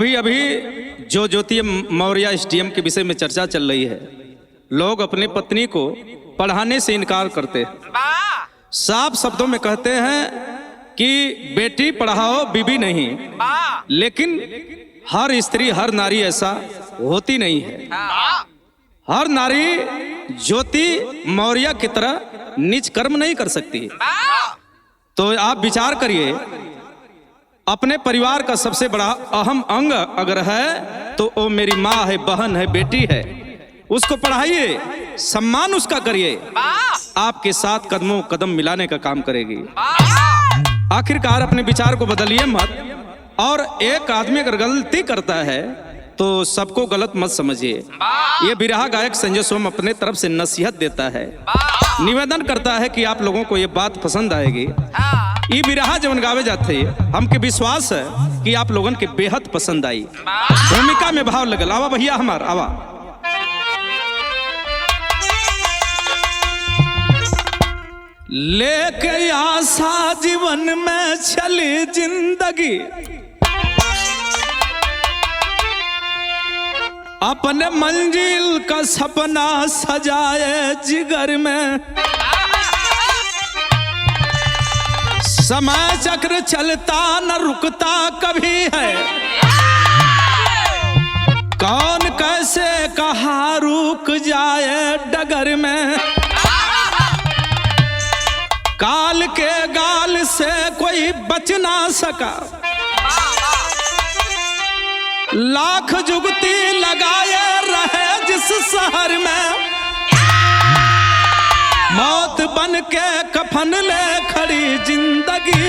अभी अभी जो ज्योति मौर्य स्टेडियम के विषय में चर्चा चल रही है, लोग अपनी पत्नी को पढ़ाने से इनकार करते हैं। साफ शब्दों में कहते हैं कि बेटी पढ़ाओ बीबी नहीं, लेकिन हर स्त्री हर नारी ऐसा होती नहीं है। हर नारी ज्योति मौर्य की तरह नीच कर्म नहीं कर सकती। तो आप विचार करिए, अपने परिवार का सबसे बड़ा अहम अंग अगर है तो वो मेरी माँ है, बहन है, बेटी है। उसको पढ़ाइए, सम्मान उसका करिए, आपके साथ कदमों कदम मिलाने का काम करेगी। आखिरकार अपने विचार को बदलिए मत, और एक आदमी अगर गलती करता है तो सबको गलत मत समझिए। ये बिरहा गायक संजय सोम अपने तरफ से नसीहत देता है, निवेदन करता है कि आप लोगों को ये बात पसंद आएगी। ये बिरहा जब गावे जाते हमके विश्वास है कि आप लोगों के बेहद पसंद आई। भूमिका में भाव लगल। आवा भैया हमार आवा। लेके आशा जीवन में चली जिंदगी, अपने मंजिल का सपना सजाए जिगर में। समय चक्र चलता न रुकता कभी है, कौन कैसे कहाँ रुक जाए डगर में। काल के गाल से कोई बच ना सका, लाख जुगती लगाए रहे जिस शहर में। मौत बन के कफन ले खड़ी जिंदगी,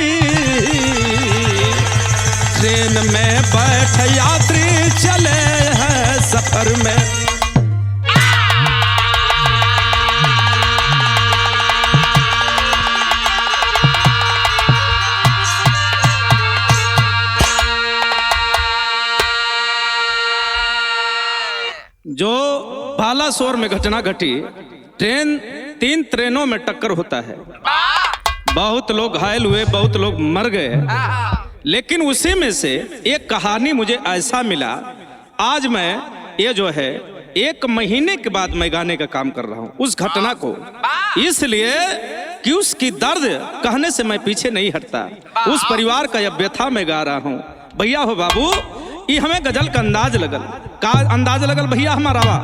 ट्रेन में बैठ यात्री चले हैं सफर में। जो बालासोर में घटना घटी, तीन ट्रेनों में टक्कर होता है, बहुत लोग घायल हुए, बहुत लोग मर गए। लेकिन उसी में से एक कहानी मुझे ऐसा मिला, आज मैं ये जो है 1 महीने के बाद मैं गाने का काम कर रहा हूँ उस घटना को, इसलिए कि उसकी दर्द कहने से मैं पीछे नहीं हटता। उस परिवार का यह व्यथा मैं गा रहा हूँ। भैया हो बाबू, ये हमें गजल का अंदाज लगल। का अंदाज लगल भैया हमारा वा।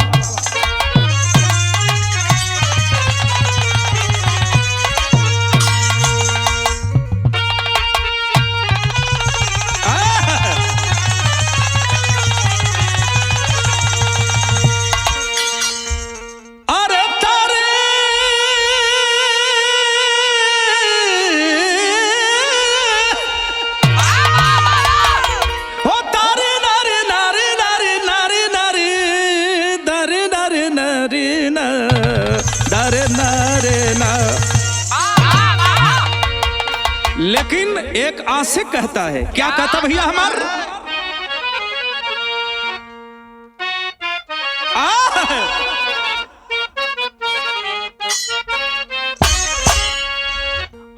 लेकिन एक आशिक कहता है, क्या कहता भैया हमार?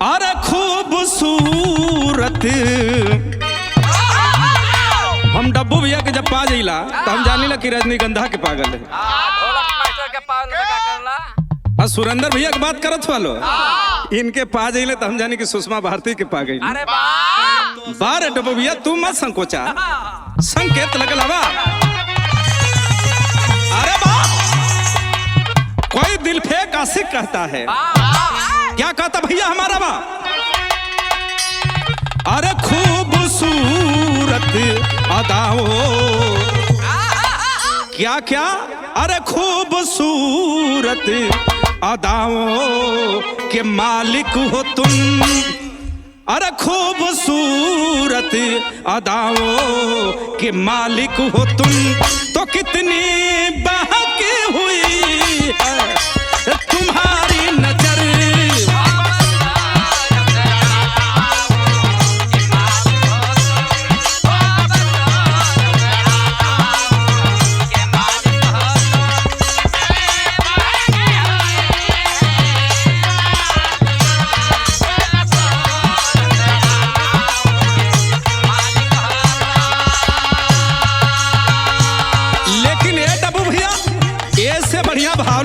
अरे खूबसूरत। हम डब्बू भैया के जब पा जइला तो हम जानी ला कि रजनीगंधा के पागल है। सुरेंद्र भैया की बात करत वालो, इनके पा जाइले तो हम जाने कि सुषमा भारती के पा गई। अरे बार डब्बू भैया तू मत संकोचा, संकेत लगल हवा। अरे कोई दिल फेंक आशिक कहता है, क्या कहता भैया हमारा बा? अरे खूबसूरत अदाओं, क्या क्या? अरे खूबसूरत अदाओं के मालिक हो तुम। अरे खूबसूरत अदाओं के मालिक हो तुम, तो कितनी बहकी हुई है तुम्हारी नजर।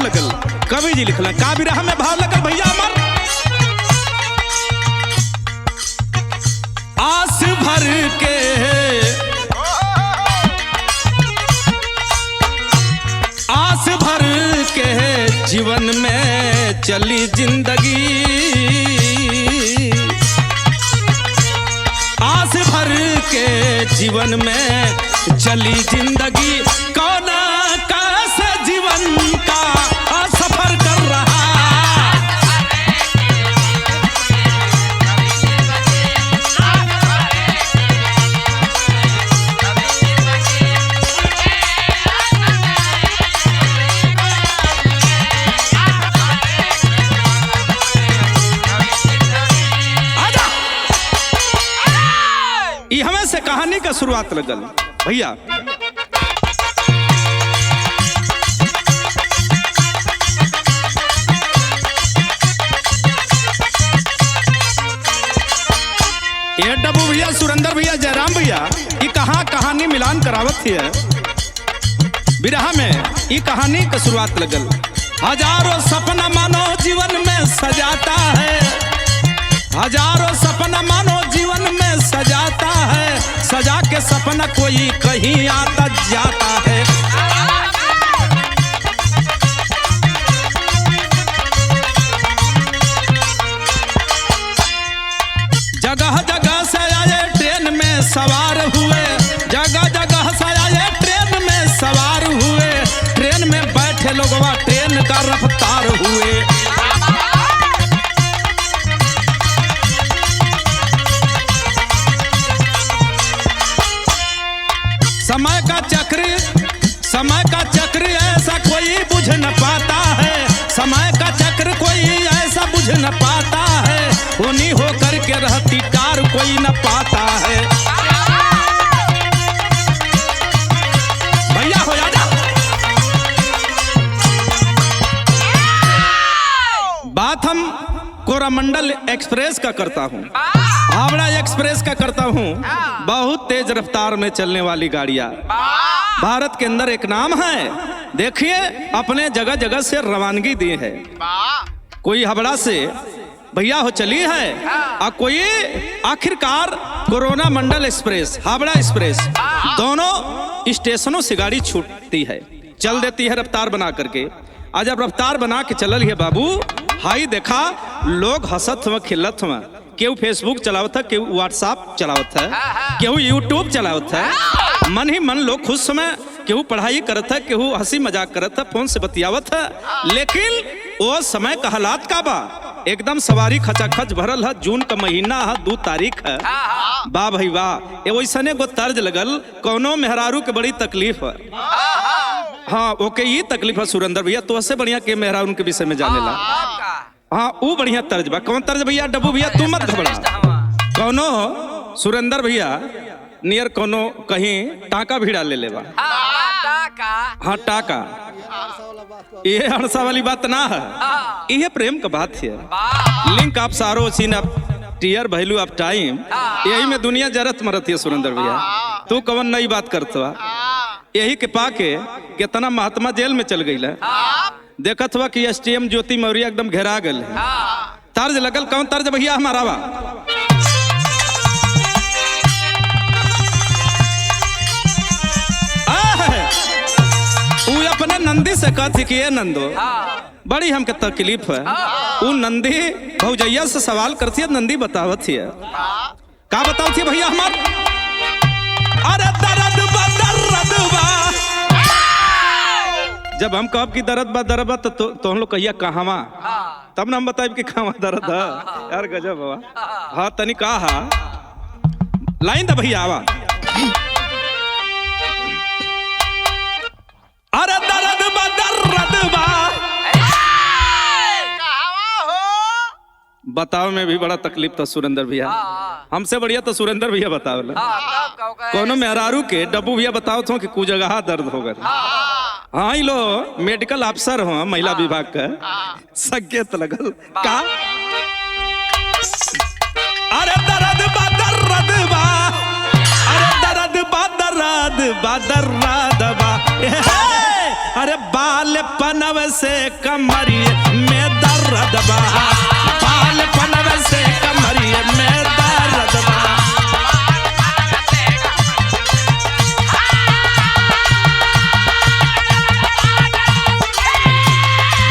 लगल, कवि जी लिखल का विरह में भाव लगल भैया अमर। आस भर के आस भर के जीवन में चली जिंदगी, आस भर के जीवन में चली जिंदगी, कौन कैसे जीवन का सफर कर रहा। ये हमें से कहानी का शुरुआत लगल भैया। ये डब्बू भैया, सुरेंद्र भैया, जयराम भैया, ये कहाँ कहानी मिलान करावत है विरह में। ये कहानी का शुरुआत लगल। हजारों सपना मानो जीवन में सजाता है, हजारों सपना मानो जीवन में सजाता है, सजा के सपना कोई कहीं आता जाता है। जगह जगह से आए ट्रेन में सवार हुए, जगह जगह से आए ट्रेन में सवार हुए, ट्रेन में बैठे लोगवा ट्रेन का रफ्तार हुए। समय का चक्र ऐसा कोई बुझ न पाता है, समय का चक्र कोई ऐसा बुझ न पाता है, उन्हीं होकर के रहती कार कोई न पाता है। भैया हो जा। बात हम कोरामंडल एक्सप्रेस का करता हूँ, हावड़ा एक्सप्रेस का करता हूँ। बहुत तेज रफ्तार में चलने वाली गाड़ियाँ भारत के अंदर एक नाम है। देखिए अपने जगह जगह से रवानगी दी है। कोई हावड़ा से भैया हो चली है, और कोई आखिरकार कोरोना मंडल एक्सप्रेस, हावड़ा एक्सप्रेस, दोनों स्टेशनों से गाड़ी छूटती है, चल देती है रफ्तार बना करके। आज जब रफ्तार बना के चलल है बाबू, हाई देखा लोग हंसत हुआ खिलत हुआ, केहू फेसबुक चलावत है, केहू व्हाट्सएप चलावत है, केहू यूट्यूब चलावत है। मन ही मन लोग खुश में, केहू पढ़ाई करत है, केहू हंसी मजाक करत है, फोन से बतियावत है। लेकिन वो समय का हालात का बा, एकदम सवारी खचाखच भरल है। जून का महीना है, 2 तारीख है। वाह भाई वाह, ये वैसने को तर्ज लगल, कोनो मेहरारू के बड़ी तकलीफ है। हाँ ओके, ये तकलीफ है सुरेंद्र भैया, तो उससे बढ़िया के मेहरारू के विषय में जाने ला। हाँ वो बढ़िया तर्ज बा। कौन तर्ज भैया? डब्बू भैया तू मत घबरा। कौनो सुरेंद्र भैया नियर कोनो कहीं टाका भिड़ा ले लेवा। हाँ टाका, ये हड़सा वाली बात ना है, ये प्रेम का बात है। लिंक आप सारो सीन आप टीयर वैल्यू ऑफ टाइम, यही में दुनिया जरत मरत है सुरेंद्र भैया। तू कवन नई बात करता, यही के पाके कितना महात्मा जेल में चल गई है। देखत हुआ कि एसटीएम ज्योति मौर्य एकदम घेरा गल है। तर्ज लगल, कौन तर्ज भैया हमारा बा? अपने नंदी से कहती कि ये नंदो बड़ी हमके तकलीफ है। वो नंदी भौजैया से सवाल करती है, नंदी बतावत है का बतावती है भैया हमार? अरे दर्द बा दर्द बा। जब हम कब की दर्द बा तो हम लोग कहिया कहावा, तब ना हम बताए कि कहावा दर्द है। यार गजब बाबा। हाँ तनी कहा लाइन दा भैया आवा। अरे दर्द बा दर्द बा। बताओ में भी बड़ा तकलीफ था सुरेंद्र भैया, हमसे बढ़िया तो सुरेंद्र भैया बताओ। कोनो मेहरारू के डब्बू भैया बताओ तो कि कुछ जगह दर्द हो गया। हाँ लो मेडिकल अफसर हो महिला विभाग का, संकेत लगल का। अरे दर्द बा दर्द बा, अरे दर्द बा दर्द बा दर्द बा। अरे बाल पनव से कमरिए में दर्द बा, बाल पनव से कमरिए में दर्द बा।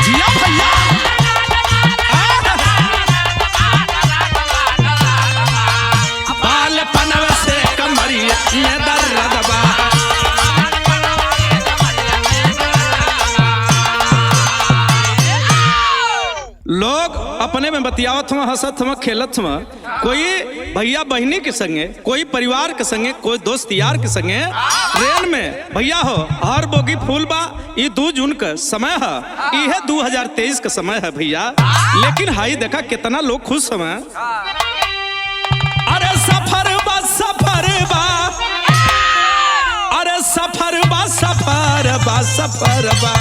जिया भैया बाल पनव से कमरिए में दर्द बा। लोग अपने में बतियावत हुआ, हंसत हुआ, खेलत हुआ, कोई भैया बहनी के संगे, कोई परिवार के संगे, कोई दोस्त यार के संगे ट्रेन में भैया हो हर बोगी फूल बा। ये 2 जून का समय है, ये 2023 का समय है भैया। लेकिन हाई देखा कितना लोग खुश हैं। अरे सफर बा सफर बा, अरे सफर बा सफर बा सफर बा,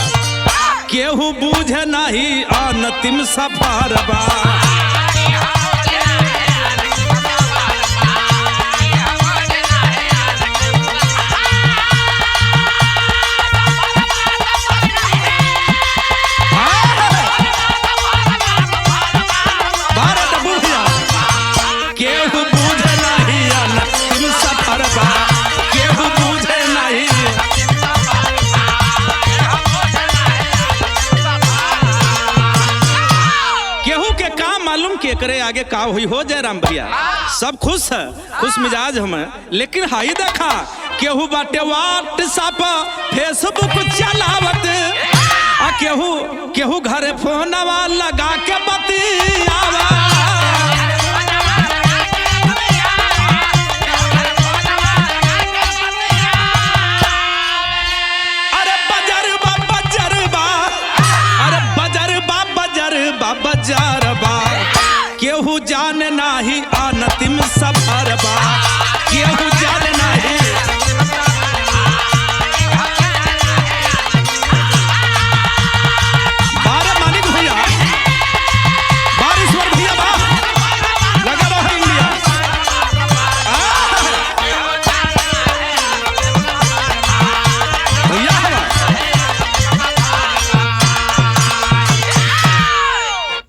केहू बूझे नहीं अंतिम सफर बा। केहू बूझे नहीं अंतिम सफर बा, केहू बूझे नहीं। मालूम के करे आगे का हुई हो जाए राम भैया। सब खुश है, खुश मिजाज हमें। लेकिन हाई देखा केहू बाटे व्हाट्सएप फेसबुक चलावत, आ केहू घरे फोनवा लगा के बतियावा। अरे बजरबा बजरबा, अरे बजरबा बजरबा बजरबा, केहू जाने नाही अंतिम सफर बा, केहू जाने नाही। बारह मानिक भैया, बारिश्वर भैया बा लगा रहा इंडिया। भैया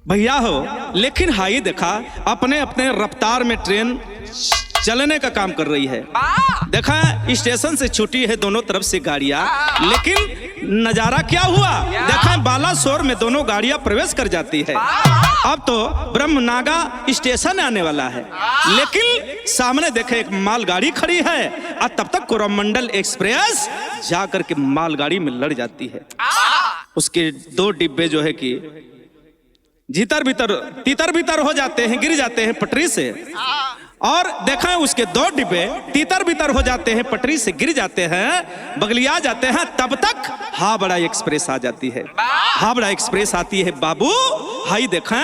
भैया हो। लेकिन हाई देखा अपने अपने रफ्तार में ट्रेन चलने का काम कर रही है। देखा स्टेशन से छूटी है दोनों तरफ से गाड़ियां, लेकिन नजारा क्या हुआ देखा बालासोर में दोनों गाड़ियां प्रवेश कर जाती है। अब तो ब्रह्मनागा स्टेशन आने वाला है, लेकिन सामने देखे एक मालगाड़ी खड़ी है और तब तक कोरोमंडल एक्सप्रेस जाकर के मालगाड़ी में लड़ जाती है। उसके 2 डिब्बे जो है कि तीतर भीतर हो जाते हैं, गिर जाते हैं पटरी से। और देखा है उसके 2 डिब्बे तीतर भीतर हो जाते हैं, पटरी से गिर जाते हैं, बगलिया जाते हैं। तब तक हावड़ा एक्सप्रेस आ जाती है। हावड़ा एक्सप्रेस आती है बाबू। हाई देखा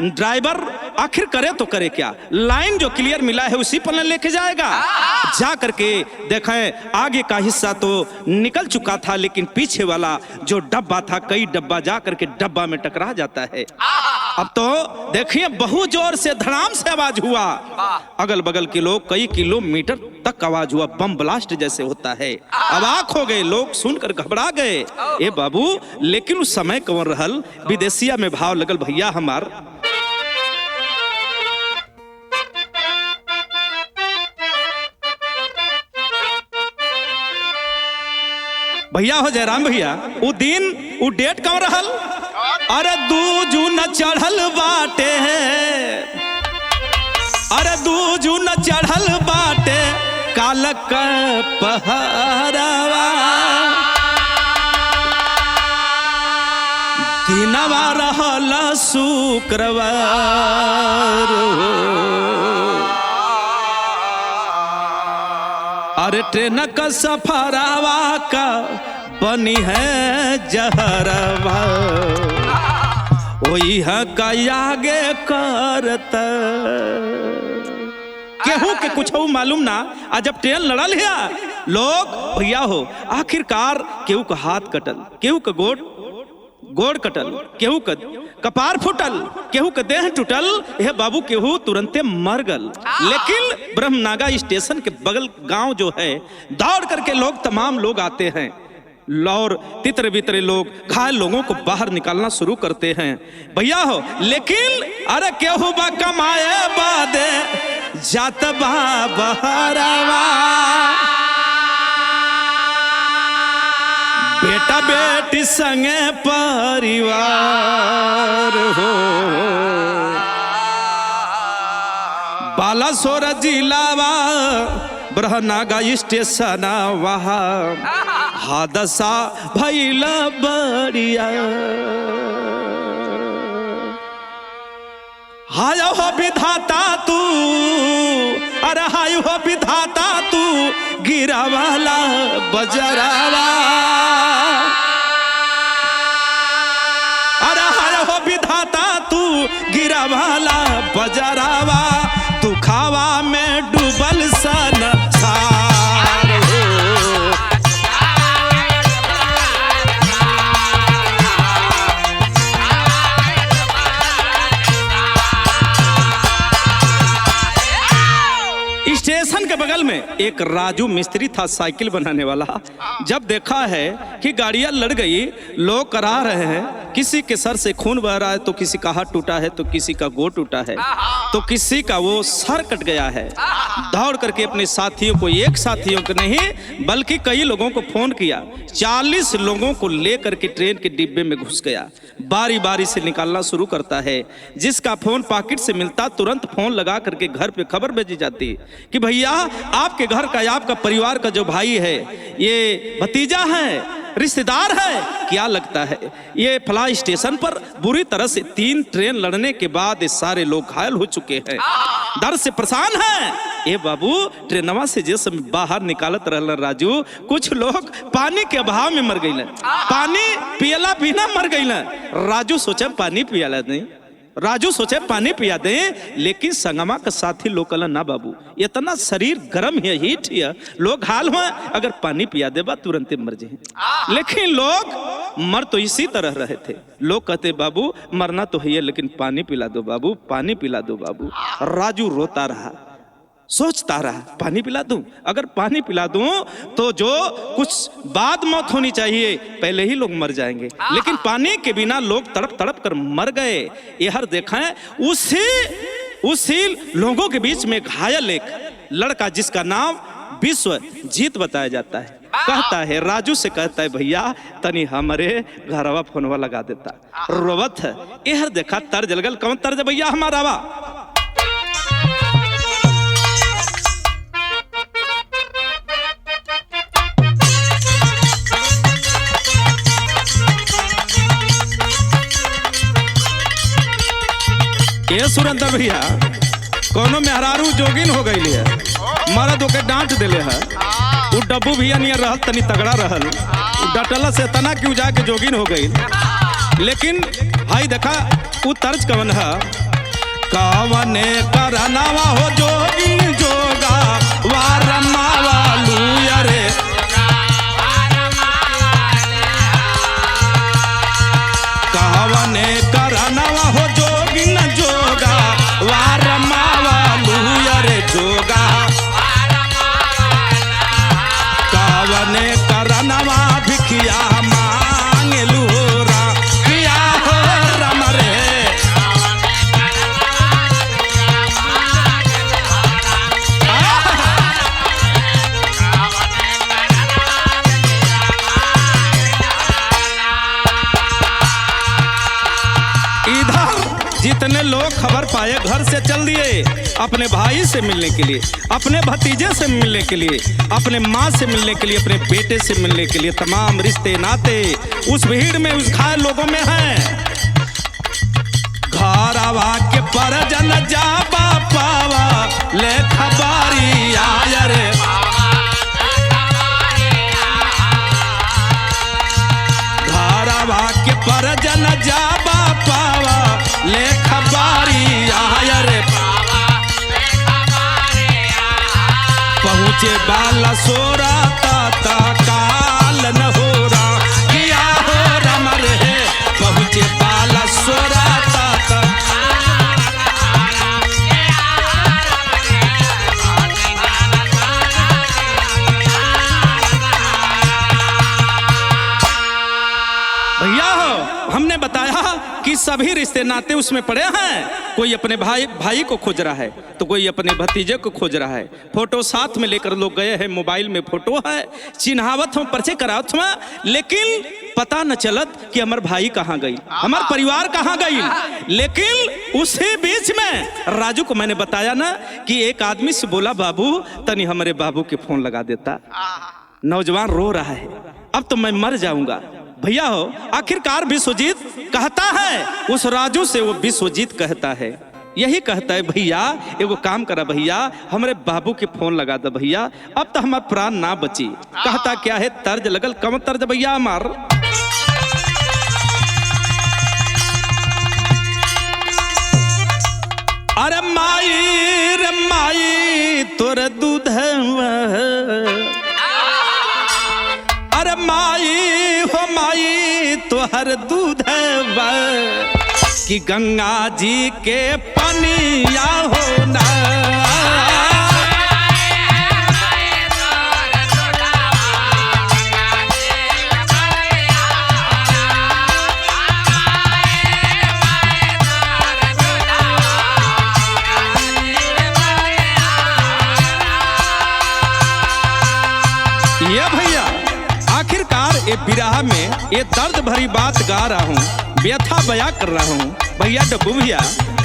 ड्राइवर आखिर करे तो करे क्या, लाइन जो क्लियर मिला है उसी पर लेके जाएगा। जा करके देखें आगे का हिस्सा तो निकल चुका था, लेकिन पीछे वाला जो डब्बा था, कई डब्बा जा करके डब्बा में टकरा जाता है। अब तो देखिए बहुत जोर से धड़ाम से आवाज हुआ, अगल बगल के लोग कई किलोमीटर तक आवाज हुआ, बम ब्लास्ट जैसे होता है। अवाक हो गए लोग, सुनकर घबरा गए। ए बाबू, लेकिन उस समय कौन रहल, विदेशिया में भाव लगल भैया हमार। भैया हो जयराम भैया, वो दिन वो डेट कौन रहल? अरे 2 जून चढ़ल बाटे है, अरे 2 जून चढ़ल बाटे, काल का पहरवा, दिनवा रहल शुक्रवार। अरे ट्रेन का सफरवा का बनी है जहरवा, वही है का आगे करता। केहू के कुछ मालूम ना, आज जब ट्रेन लड़ल है लोग भैया हो, आखिरकार केहू का हाथ कटल, केहू का गोड़ कटल, केहू का कपार फुटल, केहू का देह टूटल, यह बाबू केहू तुरंते मर गल। लेकिन ब्रह्मनागा स्टेशन के बगल गांव जो है, दौड़ करके लोग तमाम लोग आते हैं। और तितरे बितरे लोग घायल लोगों को बाहर निकालना शुरू करते हैं भैया हो। लेकिन अरे केहू बा कमाए बादे जात बा बहरावा, बेटा बेटी संगे परिवार हो। बालासोर जिलावा ब्रहनागा स्टेशन वहाँ हादसा भइल बड़िया। हाय हो विधाता तू, अरे हाय हो विधाता तू गिरा वाला बजरावा। अरे हाय हो विधाता तू गिरा वाला बजरावा, तू खावा में डूबल सन स्टेशन के बगल में एक राजू मिस्त्री था साइकिल बनाने वाला। जब देखा है कि गाड़ियां लड़ गई, लोग करा रहे हैं, किसी के सर से खून बह रहा है तो किसी का हाथ टूटा है तो किसी का गोड़ टूटा है तो किसी का वो सर कट गया है। दौड़ करके अपने साथियों को, एक साथियों को नहीं बल्कि कई लोगों को फोन किया। 40 लोगों को लेकर के ट्रेन के डिब्बे में घुस गया, बारी बारी से निकालना शुरू करता है। जिसका फोन पॉकेट से मिलता तुरंत फोन लगा करके घर पे खबर भेजी जाती कि भैया आपके घर का, आपका परिवार का जो भाई है, ये भतीजा है, रिश्तेदार है, क्या लगता है ये फला स्टेशन पर बुरी तरह से 3 ट्रेन लड़ने के बाद सारे लोग घायल हो चुके हैं, डर से परेशान हैं। ए बाबू ट्रेनवा से जैसे बाहर निकालत रहल राजू, कुछ लोग पानी के अभाव में मर गई, पानी पियला बिना मर गई। राजू सोचे पानी पियाला नहीं, राजू सोचे पानी पिया दे, लेकिन संगमा का साथी लोग कहला ना बाबू इतना शरीर गर्म है, हीट है, लोग हाल हुआ अगर पानी पिया देबा तुरंत मर जाए। लेकिन लोग मर तो इसी तरह रहे थे। लोग कहते बाबू मरना तो है लेकिन पानी पिला दो बाबू, पानी पिला दो बाबू। राजू रोता रहा, सोचता रहा पानी पिला दूं, अगर पानी पिला दूं तो जो कुछ बाद मौत होनी चाहिए पहले ही लोग मर जाएंगे। लेकिन पानी के बिना लोग तड़प तड़प कर मर गए। यह देखा है उसी लोगों के बीच में घायल एक लड़का जिसका नाम विश्वजीत बताया जाता है, कहता है राजू से कहता है भैया तनी हमारे घरवा फोनवा लगा देता, रोवत है। यह देखा तर्ज लगल, कौन तर्ज भैया हमारा वा। ये सुरेंद्र भैया कोनो मेहरारू जोगिन हो गई है, मर्द ओके डांट दिले है। वो डब्बू भैया नियर रहल तनी तगड़ा रहल, डटला से तना क्यों जाके जोगिन हो गई। लेकिन भाई देखा वो तर्ज कवन है, कावने करनावा हो जोगिन जोगा वारमा वालू रे, कावने करनावा हो जोगिन जोगा वारमा वालू रे जोगा, कावने करनावा भिखिया मांगलू रा किया हो रम रे। जितने लोग खबर पाए घर से चल दिए अपने भाई से मिलने के लिए, अपने भतीजे से मिलने के लिए, अपने माँ से मिलने के लिए, अपने बेटे से मिलने के लिए। तमाम रिश्ते नाते उस भीड़ में, उस घायल लोगों में हैं। घर आवा के परजन जा पावा ले खबारी आया रे, घर आवा के परजन जा पावा ले खबारी आया रे, पहुँचे बाला सोरा ताता काल न हो रहा किया हो रम रे, पहुँचे बाला सोरा ताता। भैया हो, हमने बताया कि सभी रिश्ते नाते उसमें पड़े हैं। कोई अपने भाई को खोज रहा है, तो कोई अपने भतीजे को खोज रहा है। फोटो साथ में लेकर लोग गए हैं, मोबाइल में फोटो है, चिन्हावत हम परिचय करावत हम, लेकिन पता न चलत कि हमार भाई कहाँ गई, हमार परिवार कहाँ गई। लेकिन उसी बीच में राजू को मैंने बताया ना कि एक आदमी से बोला, बाबू तनी हमारे बाबू के फोन लगा देता, नौजवान रो रहा है, अब तो मैं मर जाऊंगा। भैया हो, आखिरकार विश्वजीत कहता है उस राजू से, वो विश्वजीत कहता है, यही कहता है, भैया एगो काम करा भैया, हमारे बाबू के फोन लगा दे भैया, अब तो हमारा प्राण ना बची। कहता क्या है, तर्ज लगल, कम तर्ज भैया हमार। अरे माई रे माई तोर दूध, अरे माई हो माई तोहर दूध कि गंगा जी के पनिया हो ना। ये भैया आखिरकार ये विरह में ये दर्द भरी बात गा रहा हूँ, व्यथा बया कर रहा हूँ। भैया डब्बू भैया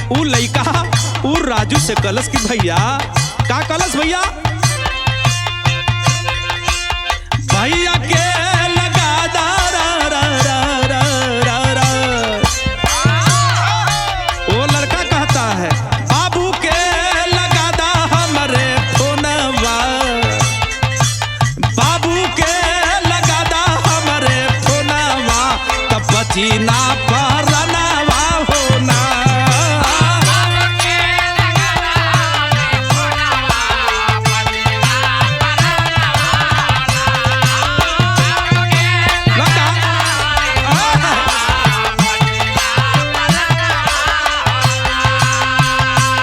वो लड़का वो राजू से कलश की, भैया का कलश भैया, भैया के लगा दा रा रा रा रा रा। वो लड़का कहता है, बाबू के लगा दा हमारे फोनवा, बाबू के लगा दा हमारे फोनवा, तब बची ना परनवा होना।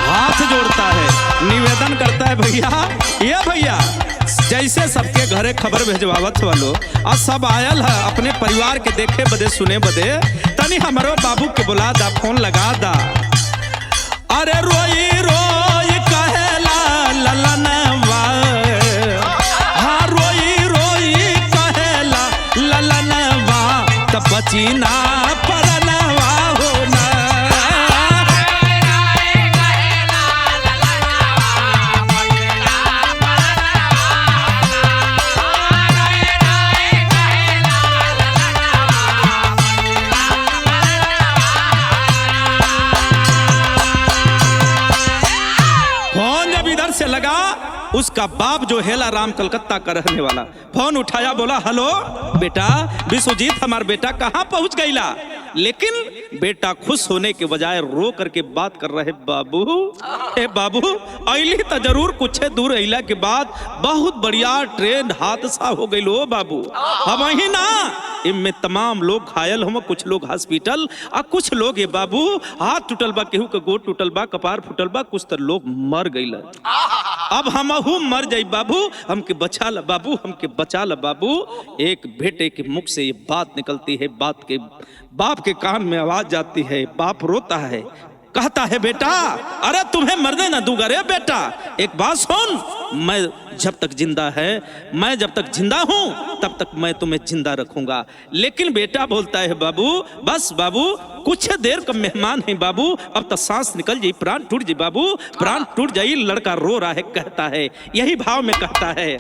हाथ जोड़ता है, निवेदन करता है, भैया ये भैया जैसे सबके घरे खबर भेजवावत वालो और सब आयल है अपने परिवार के देखे बदे सुने बदे, तनी हमारो बाबू के बुला दा, फोन लगा दा। अरे रोई रोई कहेला ललनवा, हाँ रोई रोई कहेला ललनवा, तब बची ना परनवा होना। से लगा उसका बाप जो हेला राम कलकत्ता का रहने वाला, फोन उठाया, बोला हेलो बेटा विश्वजीत हमार बेटा कहाँ पहुंच गईला। लेकिन बेटा खुश होने के बजाय रो करके बात कर रहे, बाबू ए बाबू अली तो जरूर कुछ दूर अला के बाद बहुत बढ़िया ट्रेन हादसा हो गई लो बाबू, हम ही ना इनमें तमाम लोग घायल हो, कुछ लोग हॉस्पिटल और कुछ लोग ये बाबू हाथ टूटल बा, केहू के गोड़ टूटल बा, कपार फूटल बा, कुछ तो लोग मर गई। अब हम मर जाई बाबू, हमके बचा ला बाबू, हमके बचा ला बाबू। एक बेटे के मुख से ये बात निकलती है, बाप के कान में आवाज जाती है, बाप रोता है, कहता है बेटा अरे तुम्हें मरने ना दूंगा रे बेटा, एक बात सुन, मैं जब तक जिंदा है, मैं जब तक जिंदा हूं तब तक मैं तुम्हें जिंदा रखूंगा। लेकिन बेटा बोलता है बाबू बस बाबू कुछ देर का मेहमान है बाबू, अब तो सांस निकल जाई, प्राण टूट जाई बाबू, प्राण टूट जाई। लड़का रो रहा है, कहता है यही भाव में कहता है,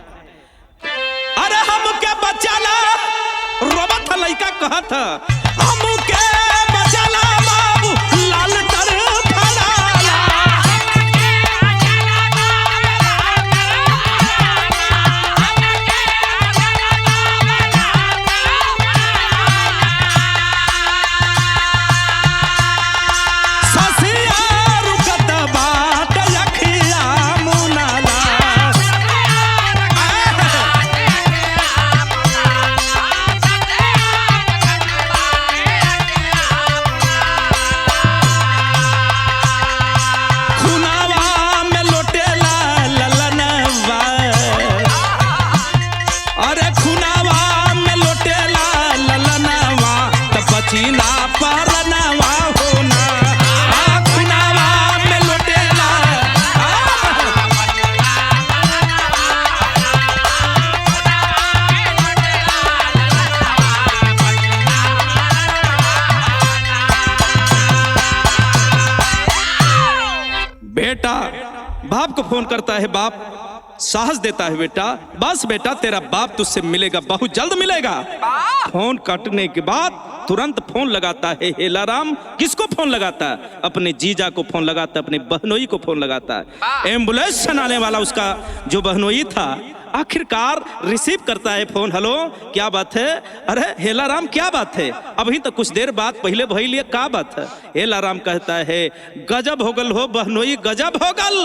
अरे हम क्या बचाला, रोबा था लड़का कहा था, हम क्या बचाला बाबू लाल तर बाप को फोन करता है। बाप साहस देता है, बेटा बस बेटा तेरा बाप तुझसे मिलेगा, बहुत जल्द मिलेगा। फोन काटने के बाद तुरंत फोन लगाता है हेलाराम। किसको फोन लगाता है? अपने जीजा को फोन लगाता है, अपने बहनोई को फोन लगाता है। एम्बुलेंस चलाने वाला उसका जो बहनोई था आखिरकार रिसीव करता है फोन। हेलो, क्या बात है? अरे हेलाराम क्या बात है? अभी तो कुछ देर बाद पहले भई लिए, क्या बात है? हेलाराम कहता है गजब हो गल हो बहनोई, गजब हो गल।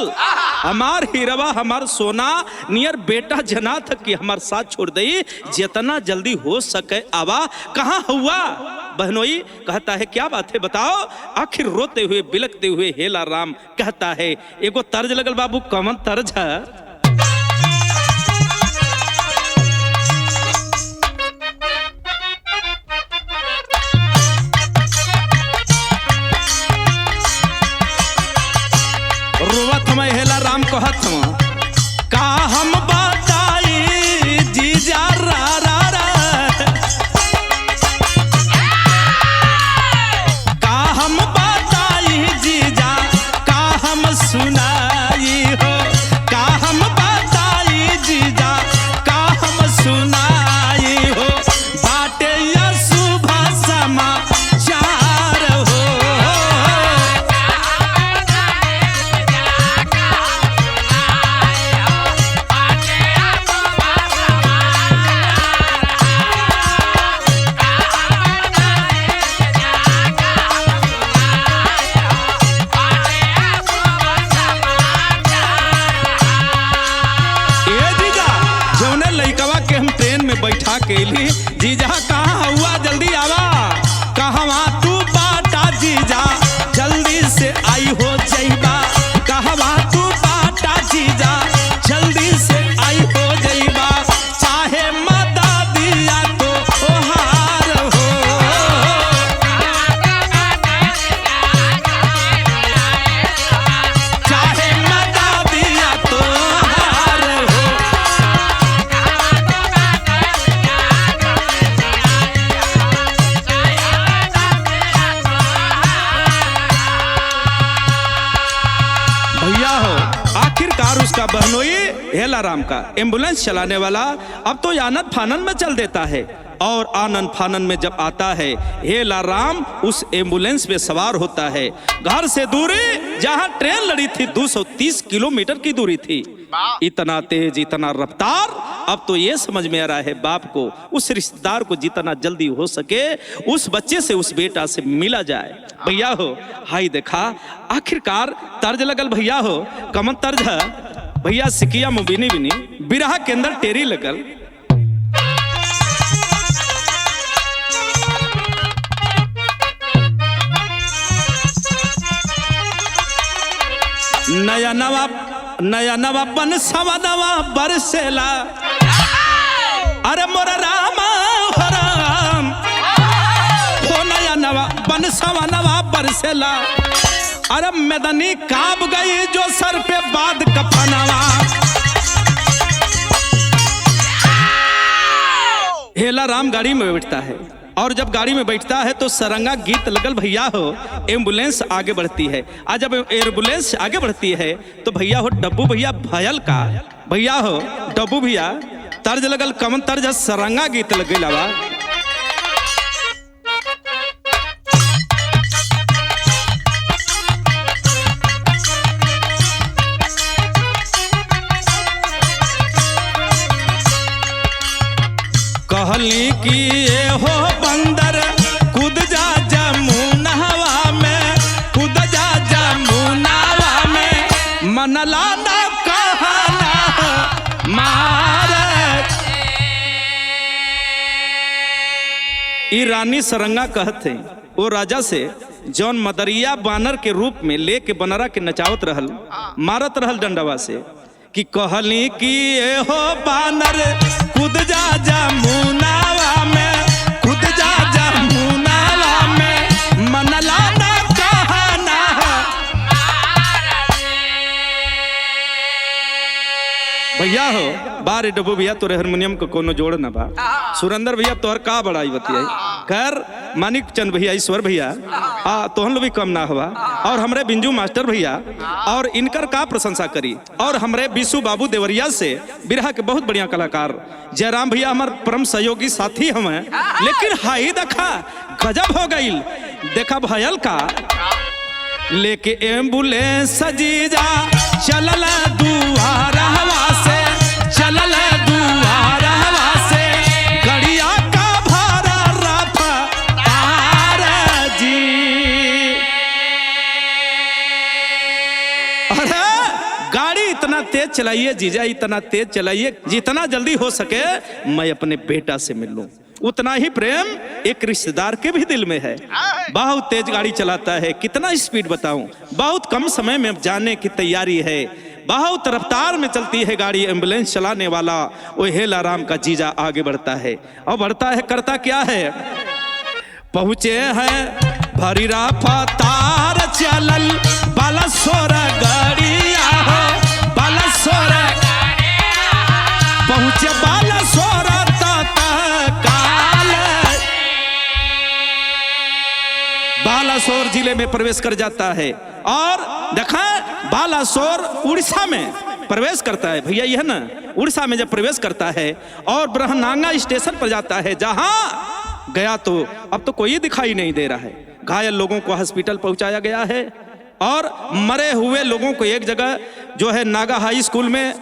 हमार हीरवा हमार सोना नियर बेटा जना तक कि हमार साथ छोड़ दई, जितना जल्दी हो सके आवा। कहाँ हुआ? बहनोई कहता है क्या बात है बताओ। आखिर रोते हुए बिलकते हुए हेलाराम कहता है एगो तर्ज लगल बाबू। कौन तर्ज है? रोवत हम हेलाराम कहत हम का हम बताई जीजा रा रा रा, का हम बताई जीजा, का हम सुनाई हो, का हम बताई जीजा, का हम सुनाई हो। बाटे या सुबह समाचार हो, बैठा के ली जीजा कहाँ हुआ जल्दी आवा। कहवा तू बाटा जीजा जल्दी से आई हो जइबा, कहवा तू बाटा जीजा जल्दी से आई हो जइबा। चाहे मदा दिया तो ओहार हो, चाहे मदा दिया तो ओहार हो। भैया हो आखिरकार उसका बहनोई हेलाराम का एम्बुलेंस चलाने वाला अब तो आनन फानन में चल देता है। और आनन फानन में जब आता है हेलाराम उस एम्बुलेंस पे सवार होता है। घर से दूरी जहां ट्रेन लड़ी थी 230 किलोमीटर की दूरी थी। इतना तेज इतना रफ्तार। अब तो ये समझ में आ रहा है बाप को उस रिश्तेदार को जितना जल्दी हो सके उस बच्चे से उस बेटा से मिला जाए। भैया हो हाई देखा आखिरकार तर्ज लगल। भैया हो कमन तर्ज है? भैया सिकिया मुबिनी बिनी बिरहा के अंदर टेरी लगल। नया नवा बन सवा नवा बरसेला, अरे मोरा रामा हो राम हो। नया नवा बन सवा नवा बरसेला, अरे मैदानी काब गई जो सर पे बाद कफनवा। हेलाराम गाड़ी में बैठता है और जब गाड़ी में बैठता है तो सरंगा गीत लगल। भैया हो एम्बुलेंस आगे बढ़ती है। आज जब एम्बुलेंस आगे बढ़ती है तो भैया हो डब्बू भैया भयल का भैया हो डब्बू भैया तर्ज लगल। कमन तर्ज है? सरंगा गीत लग गई। कहली कि ये हो बंदर कूद जा जमुनावा में, कूद जा जमुनावा में। मनला ना कहना मार। ई रानी सरंगा कहते वो राजा से जौन मदरिया बानर के रूप में लेके बनरा के नचावत रहल, मारत रहल डंडवा से कि कहली कि ये हो बानर कूद जा जमुनावा में, कूद जा जमुनावा में। मनला ना कहना भैया हो बारे डब्बू भैया तोरे हारमोनियम को कोनो जोड़ ना बा। सुरेंद्र भैया तोहर का बड़ाई बतियाई, खैर मानिक चंद भैया, ईश्वर भैया तोहन लो भी कम ना हुआ, और हमरे बिंजू मास्टर भैया और इनकर का प्रशंसा करी, और हमरे बिशु बाबू देवरिया से बिरहा के बहुत बढ़िया कलाकार जयराम भैया हमार परम सहयोगी साथी हमें। लेकिन हाई देखा गजब हो गई, देखा भयल का लेके एम्बुलेंस सजीजा चलल दुआरा हवा से, चलल दुआरा हवा से, गड़िया का भाड़ा रफ्तार जी। अरे गाड़ी इतना तेज चलाइए जीजा, इतना तेज चलाइए जितना जल्दी हो सके मैं अपने बेटा से मिल लूं। उतना ही प्रेम एक रिश्तेदार के भी दिल में है। बहुत तेज गाड़ी चलाता है, कितना स्पीड बताऊं, बहुत कम समय में जाने की तैयारी है, बहुत रफ्तार में चलती है गाड़ी। एम्बुलेंस चलाने वाला वो हेला राम का जीजा आगे बढ़ता है, और बढ़ता है करता क्या है, पहुंचे हैं भरी रफ्तार चलल बालासोर गाड़िया हो, बालासोर पहुंचे बालासोर बालासोर जिले में प्रवेश कर जाता है। और देखा बालासोर उड़ीसा में प्रवेश करता है भैया, यह ना उड़ीसा में जब प्रवेश करता है और ब्रह्मनांगा स्टेशन पर जाता है, जहां गया तो अब तो कोई दिखाई नहीं दे रहा है। घायल लोगों को हॉस्पिटल पहुंचाया गया है, और मरे हुए लोगों को एक जगह जो है नागा हाई स्कूल में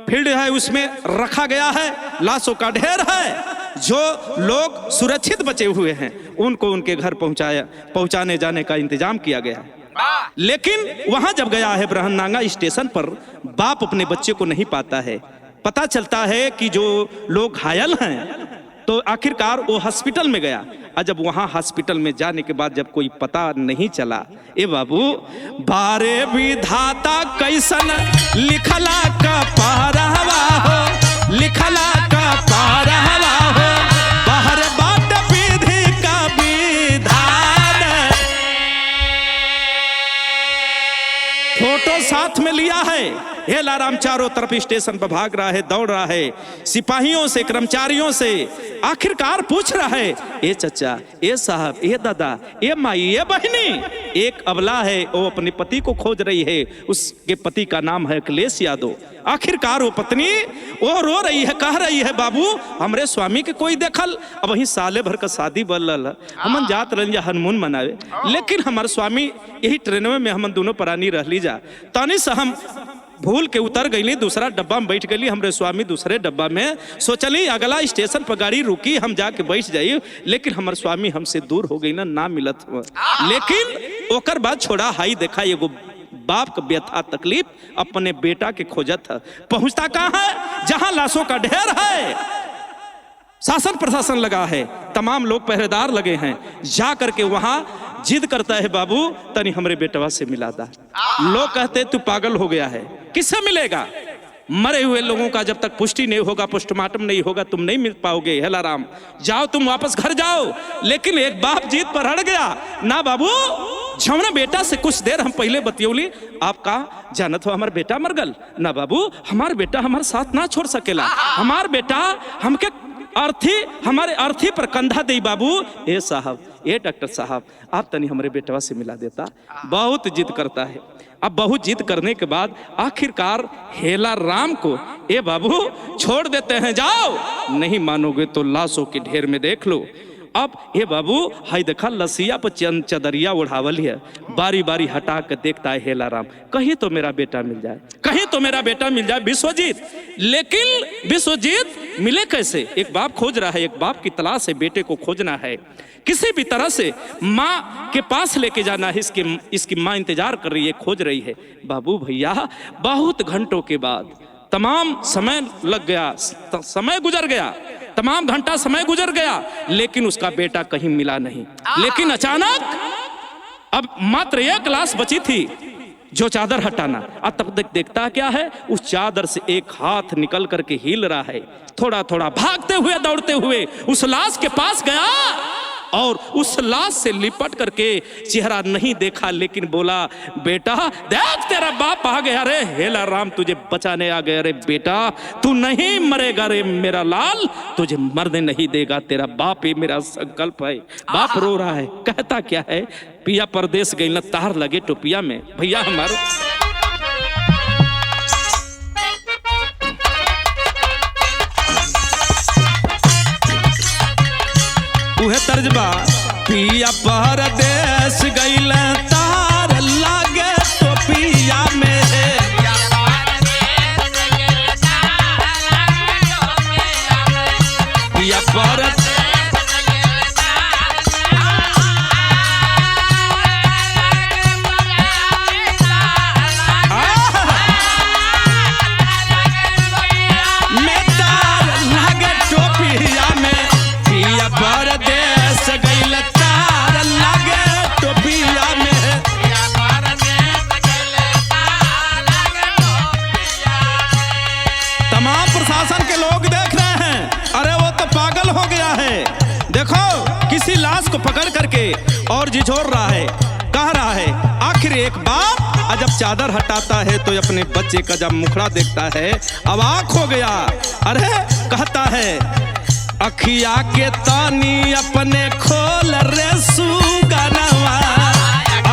फील्ड है उसमें रखा गया है। लाशों का ढेर है, जो लोग सुरक्षित बचे हुए हैं उनको उनके घर पहुंचाने जाने का इंतजाम किया गया है। लेकिन वहां जब गया है ब्रह्मनांगा स्टेशन पर, बाप अपने बच्चे को नहीं पाता है। पता चलता है कि जो लोग घायल हैं, तो आखिरकार वो हॉस्पिटल में गया। और जब वहां हॉस्पिटल में जाने के बाद जब कोई पता नहीं चला, ए बाबू बारे विधाता कैसन लिखला का पारहवा हो, लिखला का पारहवा हो, बाहर बाट विधि का विधान। फोटो साथ में लिया है, हेलाराम चारों तरफ स्टेशन पर भाग रहा है, दौड़ रहा है, सिपाहियों से कर्मचारियों से आखिरकार पूछ रहा है, ए चचा, ए साहब, ए दादा, ए माई, ए बहनी। एक अबला है, वो अपने पति को खोज रही है, उसके पति का नाम है अखिलेश यादव। आखिरकार वो पत्नी वो रो रही है, कह रही है, बाबू हमरे स्वामी के कोई देखल। अब वही साले भर का शादी बल हम जात रही हनुमान मनावे, लेकिन हमारे स्वामी यही ट्रेनवे में हम दोनों प्राणी रह ली जा, तनी से हम भूल के उतर गई, दूसरा डब्बा में बैठ गई, हमरे स्वामी दूसरे डब्बा में। सोचली अगला स्टेशन पर गाड़ी रुकी, हम जाके बैठ जाइए, लेकिन हमारे स्वामी हमसे दूर हो गई ना मिलत। लेकिन ओकर बाद छोड़ा हाई देखा एगो बाप का व्यथा तकलीफ अपने बेटा के खोजत है। पहुंचता कहाँ है, जहां लाशों का ढेर है, शासन प्रशासन लगा है, तमाम लोग पहरेदार लगे हैं। जा करके वहां जिद करता है, बाबू तनी हमरे बेटवा से मिला दा। लोग कहते तू पागल हो गया है, किससे मिलेगा? मरे हुए लोगों का जब तक पुष्टि नहीं होगा, पोस्टमार्टम नहीं होगा, तुम नहीं मिल पाओगे। हेलाराम जाओ, तुम वापस घर जाओ। लेकिन एक बाप जीत पर अड़ गया, ना बाबू झमना बेटा से कुछ देर हम पहले बतियौली, आपका जानत हो हमार बेटा मर गल ना बाबू, हमार बेटा हमारे साथ ना छोड़ सकेला, हमार बेटा हमके अर्थी हमारे अर्थी पर कंधा दे बाबू। ए साहब, ए डॉक्टर साहब, आप तनी हमारे बेटवा से मिला देता। बहुत जिद करता है। अब बहुत जिद करने के बाद आखिरकार हेला राम को, ए बाबू छोड़ देते हैं, जाओ। नहीं मानोगे तो लाशों के ढेर में देख लो। अब ये बाबू हाई देखा लसिया पर चदरिया उड़ावल है, बारी बारी हटा कर देखता है हेला राम, कहीं तो मेरा बेटा मिल जाए, कहीं तो मेरा बेटा मिल जाए विश्वजीत। लेकिन विश्वजीत मिले कैसे? एक बाप खोज रहा है, एक बाप की तलाश है, बेटे को खोजना है, किसी भी तरह से माँ के पास लेके जाना है। इसकी माँ इंतजार कर रही है, खोज रही है। बाबू भैया बहुत घंटों के बाद, तमाम समय लग गया, समय गुजर गया, तमाम घंटा समय गुजर गया, लेकिन उसका बेटा कहीं मिला नहीं। लेकिन अचानक अब मात्र एक लाश बची थी, जो चादर हटाना। अब तब तक देखता क्या है, उस चादर से एक हाथ निकल करके हिल रहा है। थोड़ा थोड़ा भागते हुए दौड़ते हुए उस लाश के पास गया और उस लाश से लिपट करके चेहरा नहीं देखा, लेकिन बोला बेटा देख तेरा बाप आ गया रे, हेला राम तुझे बचाने आ गया रे बेटा, तू नहीं मरेगा रे मेरा लाल, तुझे मरने नहीं देगा, तेरा बाप ही मेरा संकल्प है। बाप रो रहा है, कहता क्या है, पिया परदेश गई न तार लगे टोपिया में। भैया हमारे उहे तर्जबा, पिया परदेश गइल तार लागे टोपिया में, पिया परदेश लाश को पकड़ करके और झिझोर रहा है, कह रहा है आखिर एक बाप जब चादर हटाता है तो अपने बच्चे का जब मुखड़ा देखता है अवाक हो गया। अरे कहता है अखिया के तानी अपने खोल रे सुगनवा,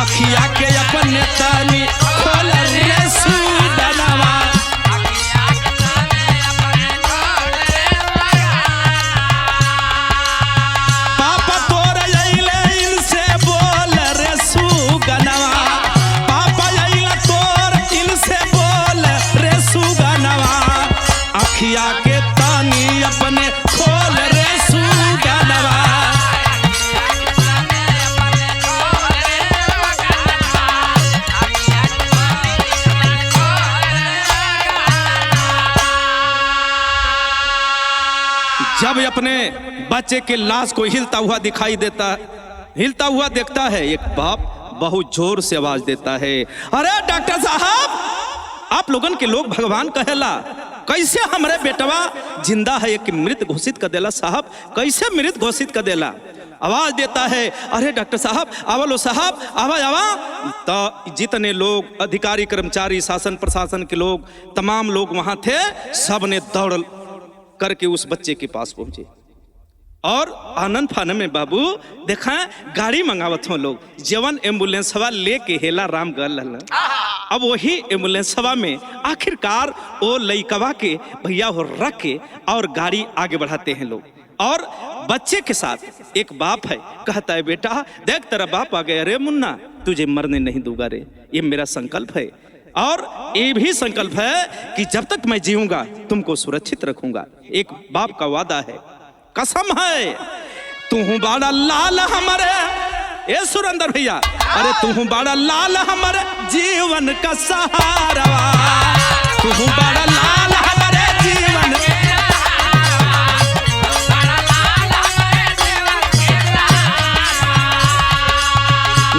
अखिया के अपने तानी खोल रे सुगनवा, अखिया के तानी अपने खोल रे सुगनवा। जब अपने बच्चे के लाश को हिलता हुआ दिखाई देता, हिलता हुआ देखता है, एक बाप बहुत जोर से आवाज देता है, अरे डॉक्टर साहब आप लोगन के लोग भगवान कहेला, कैसे हमारे बेटवा जिंदा है एक मृत घोषित कर देला साहब, कैसे मृत घोषित कर देला। आवाज देता है अरे डॉक्टर साहब आवा लो साहब आवा आवा। तो जितने लोग अधिकारी कर्मचारी शासन प्रशासन के लोग तमाम लोग वहां थे, सब ने दौड़ करके उस बच्चे के पास पहुंचे और आनंद फानंद में बाबू देखा गाड़ी मंगावत हो लोग, जवन एम्बुलेंसवा लेके हेला राम गल। अब वही एम्बुलेंसवा में आखिरकार वो लइकवा के भैया हो रख के और गाड़ी आगे बढ़ाते हैं लोग, और बच्चे के साथ एक बाप है, कहता है बेटा देख तेरा बाप आ गया रे मुन्ना, तुझे मरने नहीं दूंगा रे, ये मेरा संकल्प है, और ये भी संकल्प है कि जब तक मैं जीऊंगा तुमको सुरक्षित रखूंगा। एक बाप का वादा है, कसम है, तू बड़ा लाल हमारे, ए सुरेंद्र भैया, अरे तू बड़ा लाल हमारे जीवन का सहारा, तू बड़ा लाल हमारे जीवन,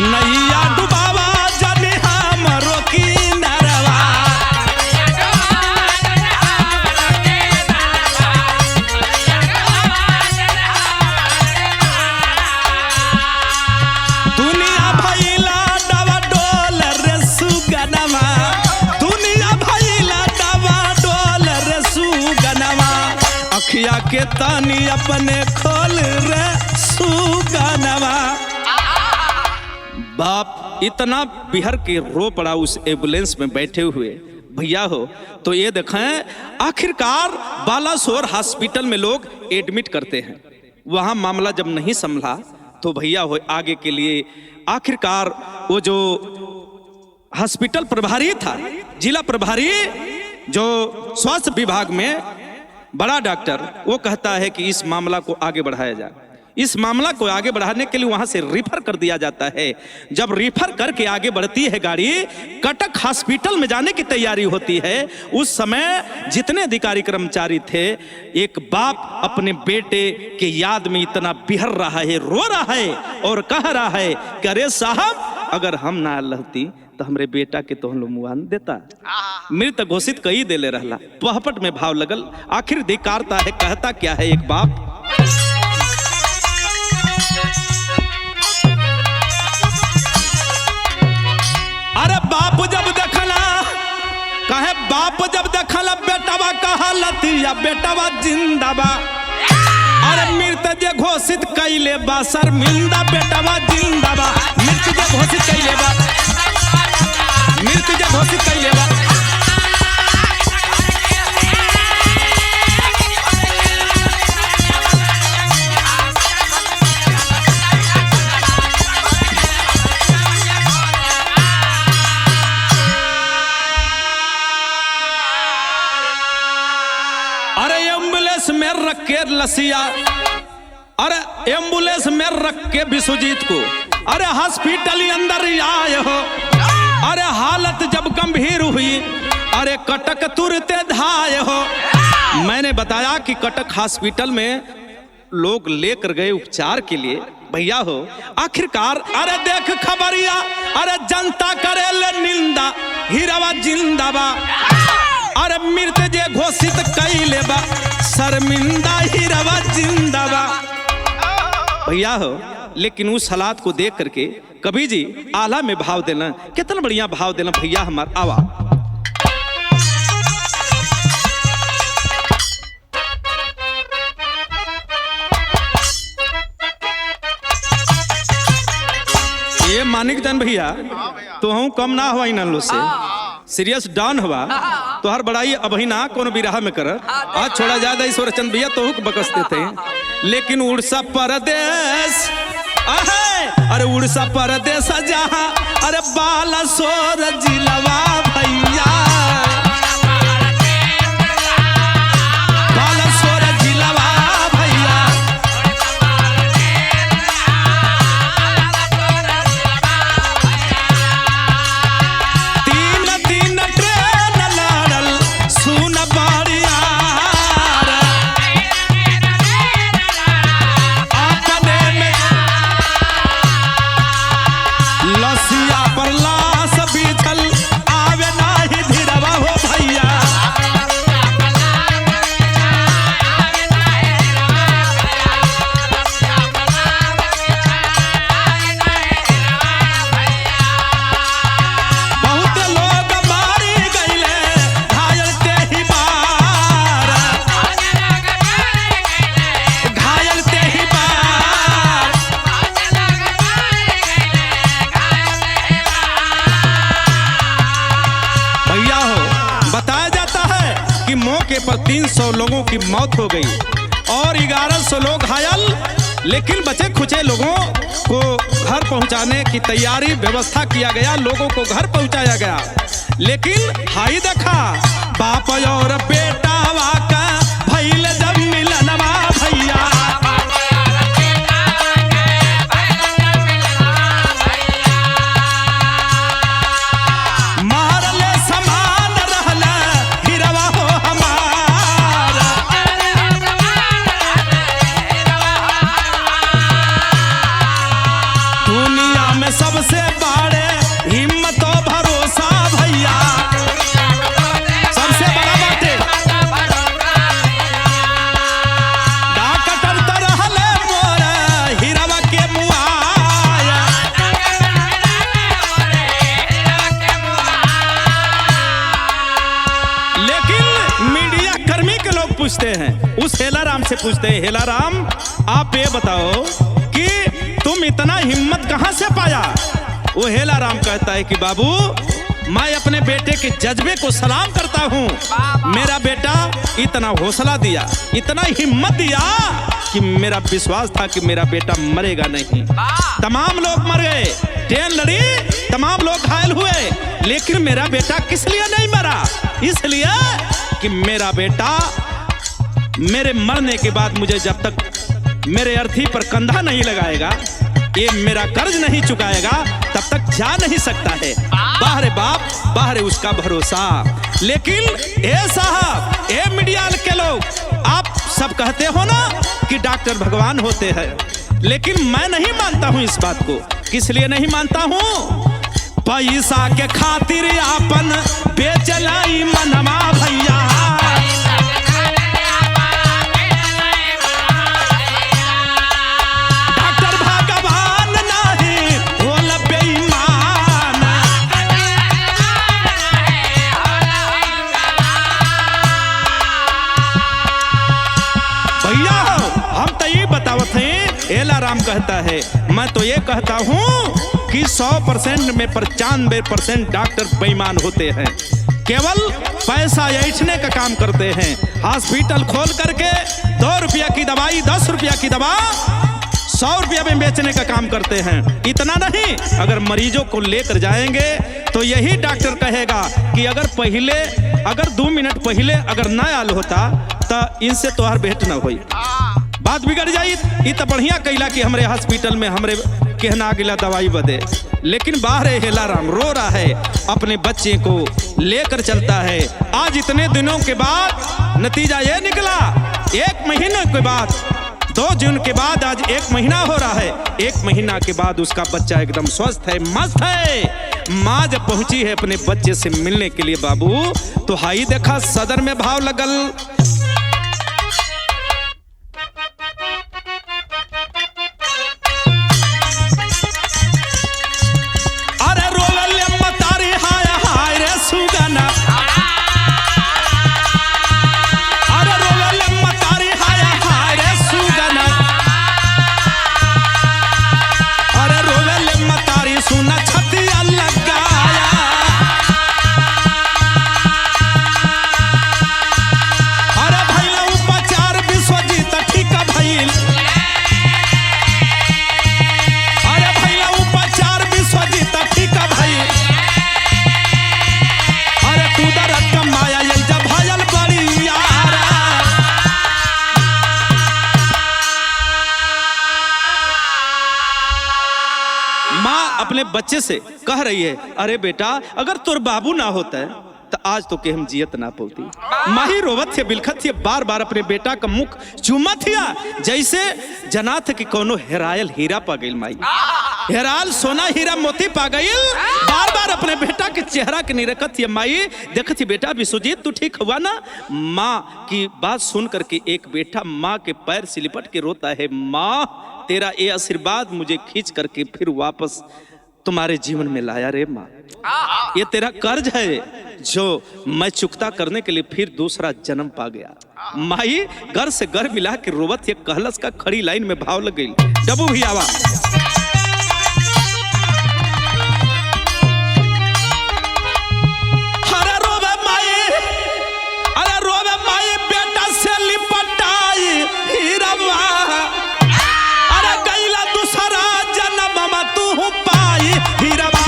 नैया डुबावा जाने हमरो किनारवा, दुनिया भइला डवा डोल रे सुगनवा, दुनिया भइला डवा डोल रे सुगनवा, अखिया के तानी अपने खोल रे सुगनवा। बाप इतना बिहर के रो पड़ा उस एम्बुलेंस में बैठे हुए भैया हो। तो ये देखें आखिरकार बालासोर हॉस्पिटल में लोग एडमिट करते हैं, वहां मामला जब नहीं संभला तो भैया हो आगे के लिए आखिरकार वो जो हॉस्पिटल प्रभारी था, जिला प्रभारी जो स्वास्थ्य विभाग में बड़ा डॉक्टर, वो कहता है कि इस मामला को आगे बढ़ाया जाए। इस मामला को आगे बढ़ाने के लिए वहां से रिफर कर दिया जाता है। जब रिफर करके आगे बढ़ती है गाड़ी, कटक हॉस्पिटल में जाने की तैयारी होती है, उस समय जितने अधिकारी कर्मचारी थे, एक बाप अपने बेटे के याद में इतना बिहर रहा है, रो रहा है और कह रहा है कि अरे साहब अगर हम ना रहती तो हमरे बेटा के तो हम लोग मुआन देता, मृत घोषित कई देले रहला। पहपट में भाव लगल, आखिर धिकारता है, कहता क्या है एक बाप, बाप जब देखल बेटवा कहलत या बेटवा जिंदाबा, अरे मृत जे घोषित कैले बा शर्मिंदा बेटवा जिंदाबा, मृत जे घोषित कैले बा, मृत जे घोषित कैले बा। अरे एम्बुलेंस में रख के लसिया, अरे एम्बुलेंस में रख के विश्वजीत को, अरे हॉस्पिटल अंदर आए हो, अरे हालत जब गंभीर हुई, अरे कटक तुरते धाये हो। मैंने बताया कि कटक हॉस्पिटल में लोग लेकर गए उपचार के लिए भैया हो। आखिरकार अरे देख खबरिया, अरे जनता करे ले निंदा हीरावा जिंदाबा, अरे मृत जे घोषित कैले बा शर्मिंदा हीरावा जिंदाबा भैया हो। लेकिन उस हालात को देख करके कवि जी आला में भाव देना, कितना बढ़िया भाव देना भैया हमारा। आवा ये मानिक जन भैया तो हूँ कम ना हुआ इन लो से सीरियस डाउन हुआ तो हर बड़ाई अभी ना कोनो बिराह में कर आज छोड़ा जाए ईश्वर चंद भैया तो बकस देते हैं। लेकिन उड़ीसा परदेश, अरे उड़ीसा परदेश जहाँ, अरे बालासोर जिलवा भैया, बालासोर जिलवा भैया, तीन तीन ट्रेन लड़ल सुन बारिया, अपने में लसिया पर लाश बिछल आवे नाही धीरवा हो भैया। बहुत लोग मारी गईले घायल ते ही बार, घायल ते ही बार। भैया हो बताया जाता है कि मौके पर 300 लोगों की मौत हो गई और 1100 लोग घायल, लेकिन बचे खुचे लोगों को घर पहुंचाने की तैयारी व्यवस्था किया गया, लोगों को घर पहुंचाया गया। लेकिन हाई देखा बाप और बेटा वाका भइल जब मिलनवा भैया, मारले समान रहला हीरवा हो हमारा, दुनिया में सबसे बड़े हिम्मत और भरोसा भैया, सबसे बड़ा बाटे डॉक्टर तो रहले मोर हीरवा के मुआया। लेकिन मीडिया कर्मी के लोग पूछते हैं, उस हेलाराम से पूछते हैं, हेलाराम आप ये बताओ कि तुम इतना हिम्मत कहां से पाया? वो हेलाराम कहता है कि बाबू मैं अपने बेटे के जज्बे को सलाम करता हूं। मेरा बेटा इतना हौसला दिया, इतना हिम्मत दिया कि मेरा विश्वास था कि मेरा बेटा मरेगा नहीं। तमाम लोग मर गए, ट्रेन लड़ी, तमाम लोग घायल हुए, लेकिन मेरा बेटा किस लिए नहीं मरा? इसलिए कि मेरा बेटा मेरे मरने के बाद मुझे जब तक मेरे अर्थी पर कंधा नहीं लगाएगा, ये मेरा कर्ज नहीं चुकाएगा, तब तक जा नहीं सकता है। बाहर बाप, बाहर उसका भरोसा। लेकिन ए साहब, ए मीडिया के लोग, आप सब कहते हो ना कि डॉक्टर भगवान होते हैं, लेकिन मैं नहीं मानता हूं इस बात को। किस लिए नहीं मानता हूं? पैसा के खातिर आपन बेचलाई मनवा भैया, डॉक्टर भगवान नहीं होल बेईमान। कहता है। मैं तो ये कहता हूँ कि 100% में 95% डॉक्टर बेईमान होते हैं, केवल पैसा ऐंठने का काम करते हैं। हॉस्पिटल खोल करके 2 रुपया की दवाई, 10 रुपया की दवा 100 रुपया में बेचने का काम करते हैं। इतना नहीं, अगर मरीजों को लेकर जाएंगे तो यही डॉक्टर कहेगा कि अगर 2 मिनट पहले अगर न आल होता तो इनसे तोहर भेंट न होई, बात बिगड़ जाई। ये तो बढ़िया कैला कि हमरे हॉस्पिटल में हमरे कहना गिला दवाई बदे, लेकिन बाहर हेला राम रो रहा है, अपने बच्चे को लेकर चलता है। आज इतने दिनों के बाद नतीजा ये निकला, 1 महीने के बाद, 2 जून के बाद आज 1 महीना हो रहा है। 1 महीना के बाद उसका बच्चा एकदम स्वस्थ है, मस्त है। माँ जब पहुंची है अपने बच्चे से मिलने के लिए बाबू, तो हाई देखा सदर में भाव लगल। अरे रोवल मतारी हाय हाय रे सुगना, अरे रोवल मतारी हाय हाय रे सुगना, अरे रोवल मतारी सुना छतिया लगाया, अरे भैया उपचार विश्वजीत ठीक भइल, अरे भैया उपचार विश्वजीत ठीक भइल, अरे कुदरत का माया ये जब भयल बड़ी यारा। माँ अपने बच्चे से कह रही है, अरे बेटा अगर तोर बाबू ना होता है तो आज तो के हम जियत ना पौती। माही रोवत थे, बिलखत थे, बार बार अपने बेटा का मुख चूमत थिया, जैसे जना थे कि कोनो हेरायल हीरा पा गई। माई हेराल सोना हीरा मोती पा गई, बार बार अपने बेटा के चेहरा के नहीं रखत थी। माई देखत थी, बेटा विश्वजीत तू ठीक हुआ ना? माँ की बात सुन करके एक बेटा माँ के पैर से लिपट के रोता है, माँ तेरा ये आशीर्वाद मुझे खींच करके फिर वापस तुम्हारे जीवन में लाया रे माँ, ये तेरा कर्ज है जो मैं चुकता करने के लिए फिर दूसरा जन्म पा गया। माई घर से घर मिला के रोवत ये कहलस का खड़ी लाइन में भाव लग गई। डबू भी आवा, अरे रोवे माई, अरे रोवे माई बेटा से लिपटाई हीरवा, अरे गईला दूसरा जन्म में तू पाई हीरवा।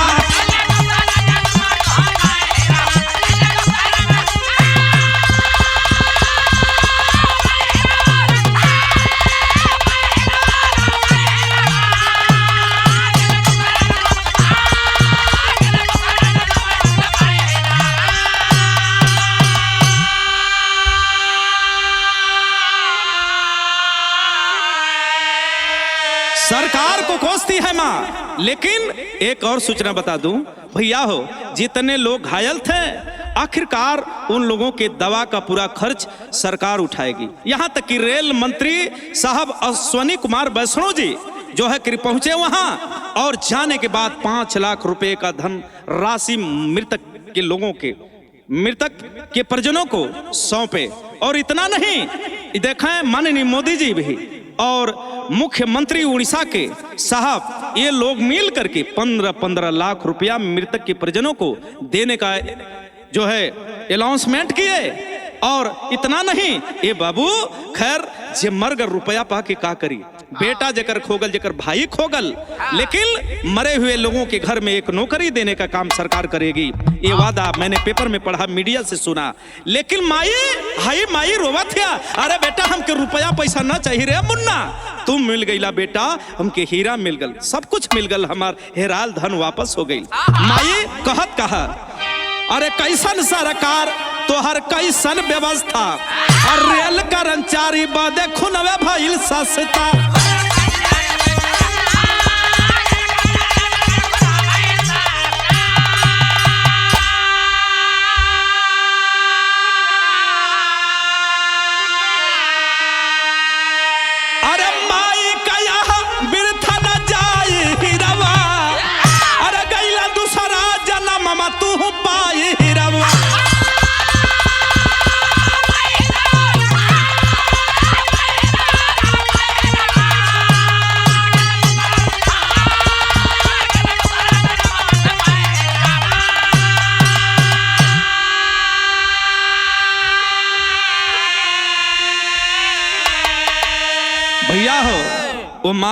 सरकार को कोसती है माँ, लेकिन एक और सूचना बता दूं भैया हो, जितने लोग घायल थे आखिरकार उन लोगों के दवा का पूरा खर्च सरकार उठाएगी। यहाँ तक कि रेल मंत्री साहब अश्वनी कुमार वैष्णो जी जो है कि पहुंचे वहां और जाने के बाद 5 लाख रुपए का धन राशि मृतक के लोगों के, मृतक के परिजनों को सौंपे। और इतना नहीं, देखें माननीय मोदी जी भी और मुख्यमंत्री उड़ीसा के साहब ये लोग मिल करके 15-15 लाख रुपया मृतक के परिजनों को देने का जो है अनाउंसमेंट किए। और इतना नहीं, ये बाबू खैर जे मरगर रुपया पा के का करी, बेटा जकर खोगल जकर भाई खोगल, लेकिन मरे हुए लोगों के घर में एक नौकरी देने का काम सरकार करेगी। ये वादा मैंने पेपर में पढ़ा, मीडिया से सुना। लेकिन माई हाई माई रोवत है, अरे बेटा हमके रुपया पैसा ना चाहिए रे मुन्ना, तुम मिल गईला बेटा, हमके हीरा मिल गल, सब कुछ मिल गल, हमार हेराल धन वापस हो गई। माई कहत कहा, अरे कैसन सरकार तोहर कैसन व्यवस्था, और रेल कर्मचारी बदे खुनवे भइल सस्ता। अरे माई कया बिरथा न जाई हीरवा, अरे गईला दूसरा जन्म में तू पाई हीरवा।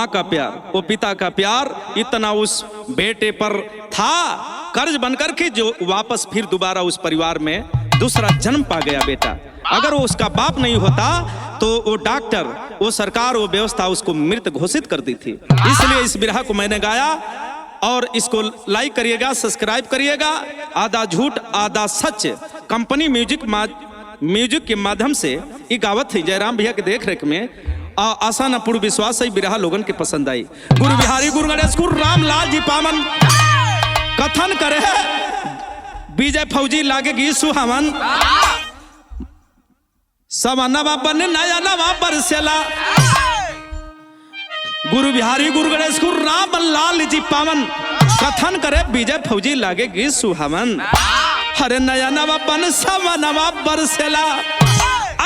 माँ का प्यार, वो पिता का प्यार इतना उस बेटे पर था, कर्ज बनकर के जो वापस फिर दोबारा उस परिवार में दूसरा जन्म पा गया बेटा। अगर वो उसका बाप नहीं होता तो वो डॉक्टर, वो सरकार, वो व्यवस्था उसको मृत घोषित कर दी थी। इसलिए इस बिरहा को मैंने गाया और इसको लाइक करिएगा, सब्सक्राइब करिएगा। आधा झूठ आधा सच कंपनी म्यूजिक के माध्यम से ये गावत थी जयराम भैया के देख रेख में। आशा न पूर्ण विश्वास है बिरहा लोगन के पसंद आई। गुरु बिहारी गुरु गणेश गुरु रामलाल जी पावन कथन करे विजय फौजी लागे सुहावन, सवनवा बन नया नवा बरसेला। गुरु बिहारी गुरु गणेश गुरु रामलाल जी पावन कथन करे विजय फौजी लागे सुहावन। हरे नया नवा बन सवनवा बरसेला।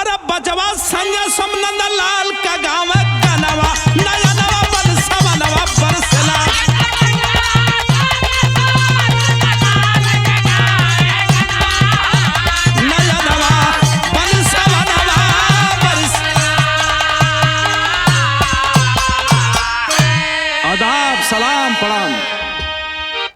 अरे बजवा संजय सोमनंद लाल का गाँव कनवा, नया नवा बन सवनवा बरसेला।